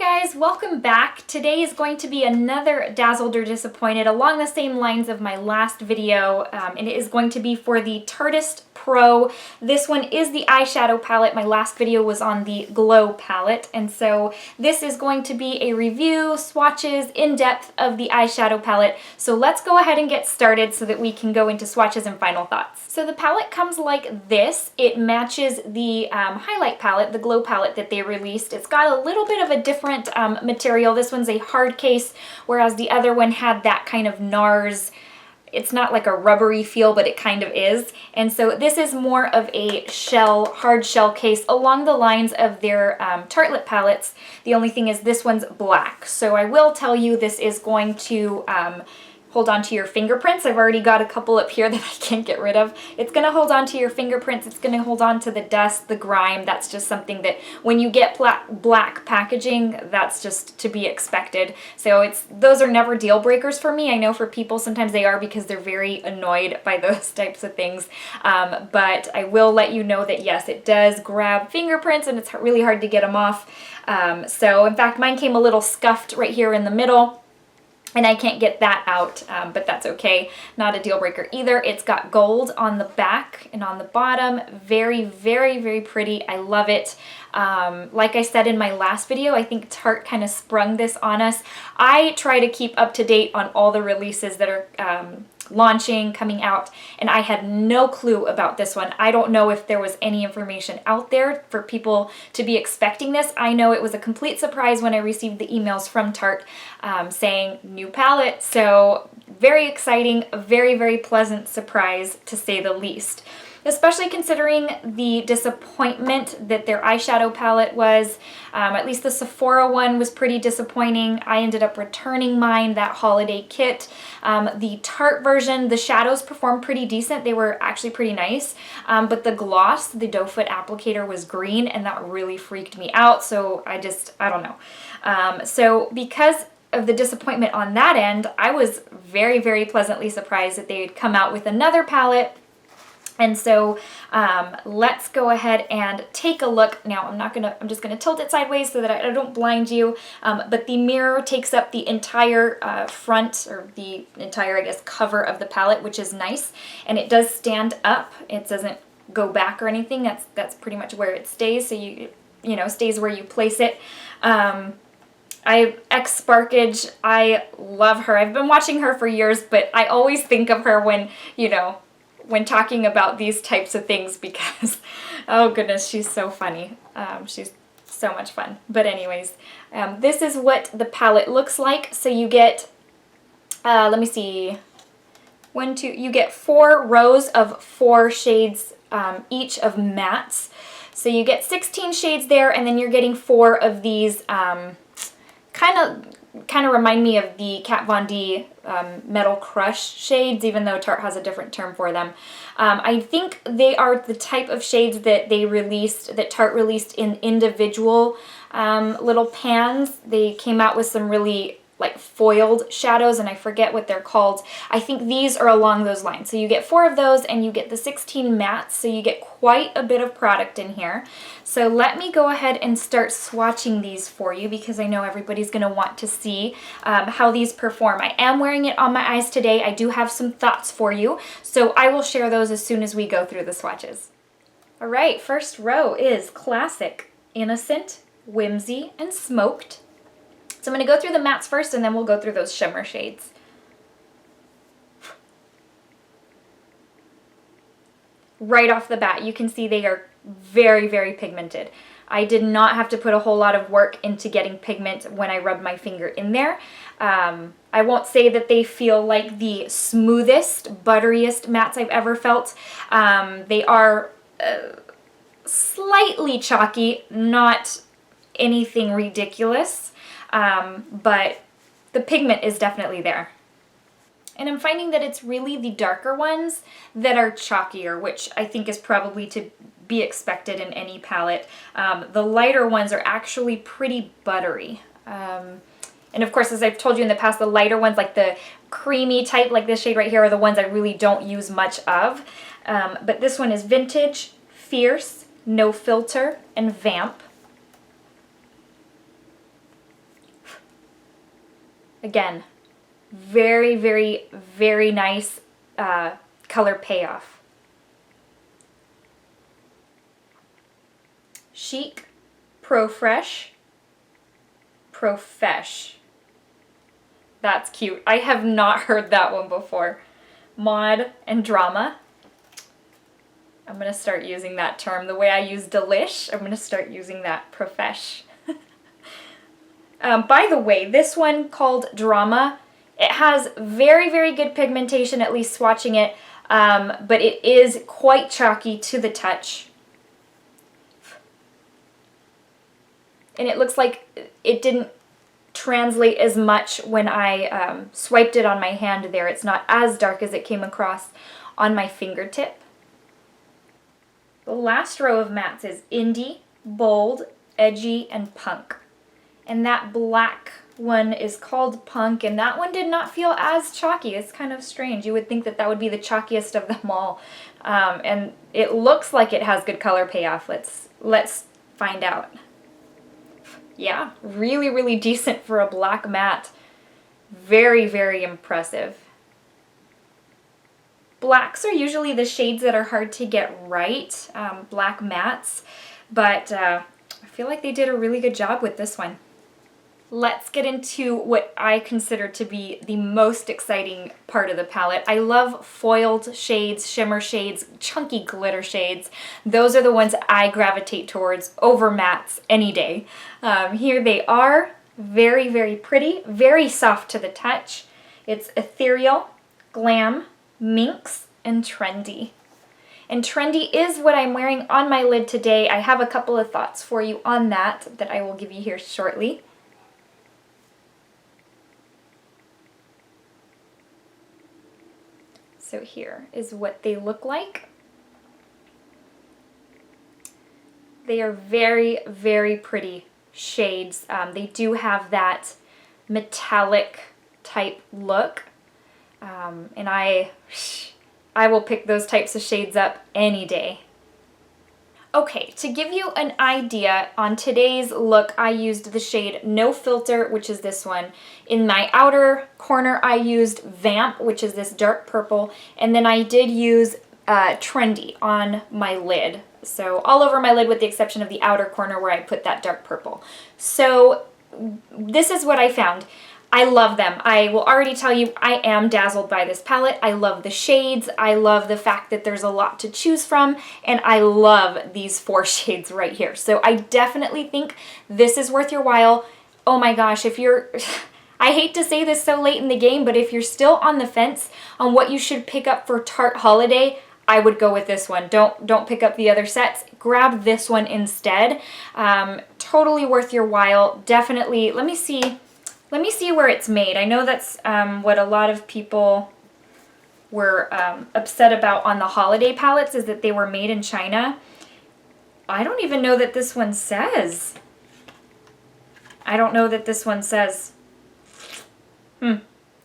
Hi guys, welcome back. Today is going to be another Dazzled or Disappointed along the same lines of my last video, and it is going to be for the Tarteist Pro. This one is the eyeshadow palette. My last video was on the Glow palette, and so this is going to be a review, swatches, in-depth of the eyeshadow palette. So let's go ahead and get started so that we can go into swatches and final thoughts. So the palette comes like this. It matches the highlight palette, the Glow palette that they released. It's got a little bit of a different material. This one's a hard case, whereas the other one had that kind of NARS. It's not like a rubbery feel, but it kind of is. And so this is more of a hard shell case along the lines of their Tartelette palettes. The only thing is this one's black. So I will tell you this is going to hold on to your fingerprints. I've already got a couple up here that I can't get rid of. It's going to hold on to your fingerprints. It's going to hold on to the dust, the grime. That's just something that when you get black packaging, that's just to be expected. So those are never deal breakers for me. I know for people sometimes they are because they're very annoyed by those types of things. But I will let you know that yes, it does grab fingerprints and it's really hard to get them off. So in fact, mine came a little scuffed right here in the middle. And I can't get that out, but that's okay. Not a deal breaker either. It's got gold on the back and on the bottom. Very, very, very pretty. I love it. Like I said in my last video, I think Tarte kind of sprung this on us. I try to keep up to date on all the releases that are launching, coming out, and I had no clue about this one. I don't know if there was any information out there for people to be expecting this. I know it was a complete surprise when I received the emails from Tarte saying new palette, so very exciting, a very, very pleasant surprise to say the least. Especially considering the disappointment that their eyeshadow palette was. At least the Sephora one was pretty disappointing. I ended up returning mine, that holiday kit. The Tarte version, the shadows performed pretty decent. They were actually pretty nice. But the gloss, the doe foot applicator was green and that really freaked me out. So I don't know. So because of the disappointment on that end, I was very, very pleasantly surprised that they had come out with another palette. And so let's go ahead and take a look. Now I'm just gonna tilt it sideways so that I don't blind you. But the mirror takes up the entire front, or the entire, I guess, cover of the palette, which is nice. And it does stand up. It doesn't go back or anything. That's pretty much where it stays. So you know, stays where you place it. Sparkage, I love her. I've been watching her for years, but I always think of her when, you know, when talking about these types of things because, oh goodness, she's so funny. She's so much fun. But anyways, this is what the palette looks like. So you get, let me see, you get 4 rows of 4 shades each of mattes. So you get 16 shades there, and then you're getting 4 of these kind of remind me of the Kat Von D Metal Crush shades, even though Tarte has a different term for them. I think they are the type of shades that that Tarte released in individual little pans. They came out with some really like foiled shadows, and I forget what they're called. I think these are along those lines. So you get 4 of those, and you get the 16 mattes, so you get quite a bit of product in here. So let me go ahead and start swatching these for you because I know everybody's gonna want to see how these perform. I am wearing it on my eyes today. I do have some thoughts for you, so I will share those as soon as we go through the swatches. All right, first row is Classic, Innocent, Whimsy, and Smoked. So I'm going to go through the mattes first, and then we'll go through those shimmer shades. Right off the bat, you can see they are very, very pigmented. I did not have to put a whole lot of work into getting pigment when I rubbed my finger in there. I won't say that they feel like the smoothest, butteriest mattes I've ever felt. They are slightly chalky, not anything ridiculous. But the pigment is definitely there. And I'm finding that it's really the darker ones that are chalkier, which I think is probably to be expected in any palette. The lighter ones are actually pretty buttery. And of course, as I've told you in the past, the lighter ones, like the creamy type, like this shade right here, are the ones I really don't use much of. But this one is Vintage, Fierce, No Filter, and Vamp. Again, very, very, very nice color payoff. Chic, Pro Fresh, Profesh. That's cute. I have not heard that one before. Mod and Drama. I'm going to start using that term. The way I use delish, I'm going to start using that. Profesh. By the way, this one called Drama, it has very, very good pigmentation, at least swatching it, but it is quite chalky to the touch. And it looks like it didn't translate as much when I swiped it on my hand there. It's not as dark as it came across on my fingertip. The last row of mattes is Indie, Bold, Edgy, and Punk. And that black one is called Punk, and that one did not feel as chalky. It's kind of strange. You would think that that would be the chalkiest of them all. And it looks like it has good color payoff. Let's find out. Yeah, really, really decent for a black matte. Very, very impressive. Blacks are usually the shades that are hard to get right, black mattes, but I feel like they did a really good job with this one. Let's get into what I consider to be the most exciting part of the palette. I love foiled shades, shimmer shades, chunky glitter shades. Those are the ones I gravitate towards over mattes any day. Here they are, very, very pretty, very soft to the touch. It's Ethereal, Glam, Minx, and Trendy. And Trendy is what I'm wearing on my lid today. I have a couple of thoughts for you on that I will give you here shortly. So here is what they look like. They are very, very pretty shades. They do have that metallic type look. And I will pick those types of shades up any day. Okay, to give you an idea on today's look, I used the shade No Filter, which is this one. In my outer corner, I used Vamp, which is this dark purple, and then I did use Trendy on my lid. So all over my lid with the exception of the outer corner where I put that dark purple. So this is what I found. I love them. I will already tell you I am dazzled by this palette. I love the shades. I love the fact that there's a lot to choose from, and I love these 4 shades right here. So I definitely think this is worth your while. Oh my gosh, if you're... I hate to say this so late in the game, but if you're still on the fence on what you should pick up for Tarte Holiday, I would go with this one. Don't pick up the other sets. Grab this one instead. Totally worth your while. Definitely. Let me see where it's made. I know that's what a lot of people were upset about on the holiday palettes, is that they were made in China. I don't even know that this one says. I don't know that this one says.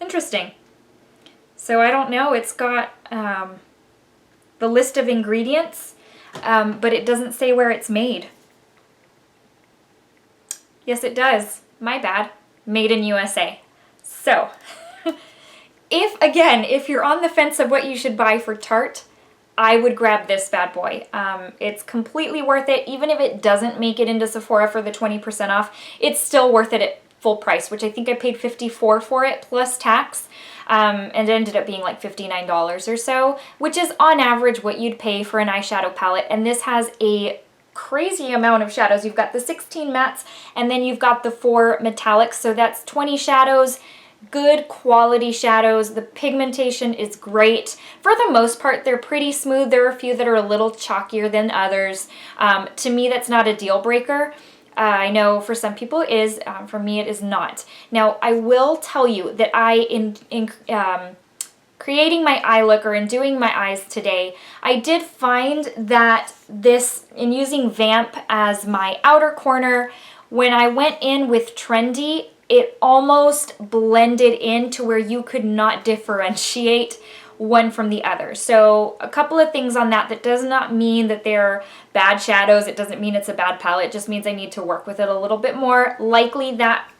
Interesting. So I don't know. It's got the list of ingredients, but it doesn't say where it's made. Yes, it does. My bad. Made in USA. So, if you're on the fence of what you should buy for Tarte, I would grab this bad boy. It's completely worth it. Even if it doesn't make it into Sephora for the 20% off, it's still worth it at full price, which I think I paid $54 for it plus tax. And it ended up being like $59 or so, which is on average what you'd pay for an eyeshadow palette. And this has a crazy amount of shadows. You've got the 16 mattes, and then you've got the 4 metallics, so that's 20 shadows. Good quality shadows. The pigmentation is great. For the most part, they're pretty smooth. There are a few that are a little chalkier than others. To me, that's not a deal breaker. I know for some people it is. For me, it is not. Now, I will tell you that in creating my eye look, or in doing my eyes today, I did find that this, in using Vamp as my outer corner, when I went in with Trendy, it almost blended in to where you could not differentiate one from the other. So a couple of things on that. That does not mean that they're bad shadows. It doesn't mean it's a bad palette. It just means I need to work with it a little bit more. Likely that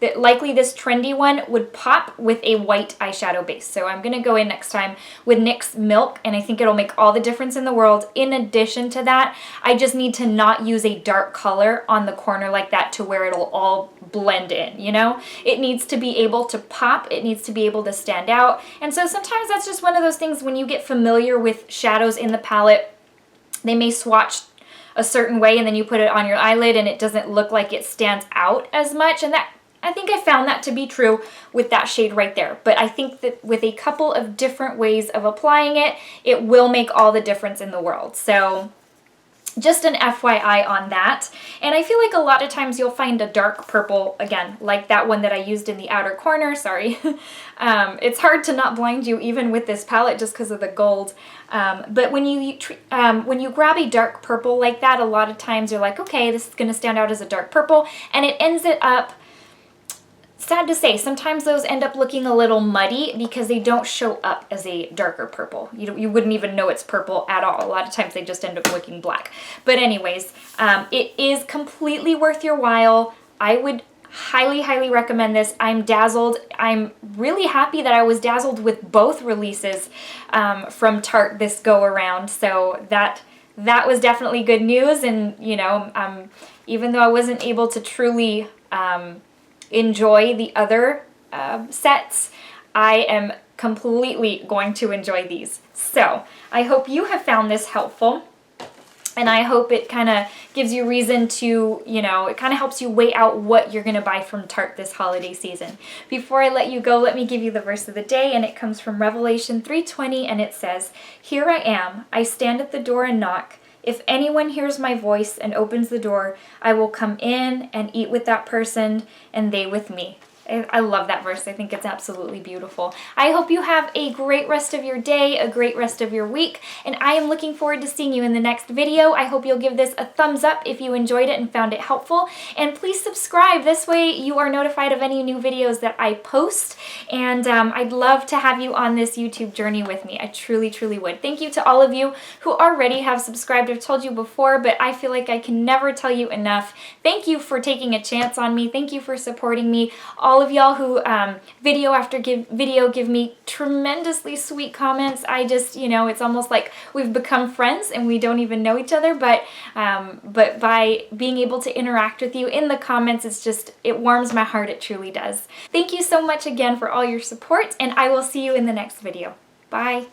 that likely this trendy one would pop with a white eyeshadow base. So I'm going to go in next time with NYX Milk, and I think it'll make all the difference in the world. In addition to that, I just need to not use a dark color on the corner like that to where it'll all blend in, you know? It needs to be able to pop, it needs to be able to stand out. And so sometimes that's just one of those things when you get familiar with shadows in the palette, they may swatch a certain way and then you put it on your eyelid and it doesn't look like it stands out as much. And that, I think I found that to be true with that shade right there. But I think that with a couple of different ways of applying it, it will make all the difference in the world. So just an FYI on that. And I feel like a lot of times you'll find a dark purple, again, like that one that I used in the outer corner, sorry. It's hard to not blind you even with this palette just because of the gold. But when you grab a dark purple like that, a lot of times you're like, okay, this is going to stand out as a dark purple, and it ends it up, sad to say, sometimes those end up looking a little muddy because they don't show up as a darker purple. You wouldn't even know it's purple at all. A lot of times they just end up looking black. But anyways, it is completely worth your while. I would highly, highly recommend this. I'm dazzled. I'm really happy that I was dazzled with both releases from Tarte this go around. So that was definitely good news. And, you know, even though I wasn't able to truly enjoy the other sets, I am completely going to enjoy these. So I hope you have found this helpful, and I hope it kind of gives you reason to, you know, it kind of helps you weigh out what you're going to buy from Tarte this holiday season. Before I let you go, let me give you the verse of the day, and it comes from Revelation 3:20, and it says, "Here I am, I stand at the door and knock. If anyone hears my voice and opens the door, I will come in and eat with that person and they with me." I love that verse. I think it's absolutely beautiful. I hope you have a great rest of your day, a great rest of your week, and I am looking forward to seeing you in the next video. I hope you'll give this a thumbs up if you enjoyed it and found it helpful, and please subscribe. This way you are notified of any new videos that I post, and I'd love to have you on this YouTube journey with me. I truly, truly would. Thank you to all of you who already have subscribed. I've told you before, but I feel like I can never tell you enough. Thank you for taking a chance on me. Thank you for supporting me. All of y'all who video after video give me tremendously sweet comments. I just, you know, it's almost like we've become friends and we don't even know each other, but by being able to interact with you in the comments, it's just, it warms my heart. It truly does. Thank you so much again for all your support, and I will see you in the next video. Bye.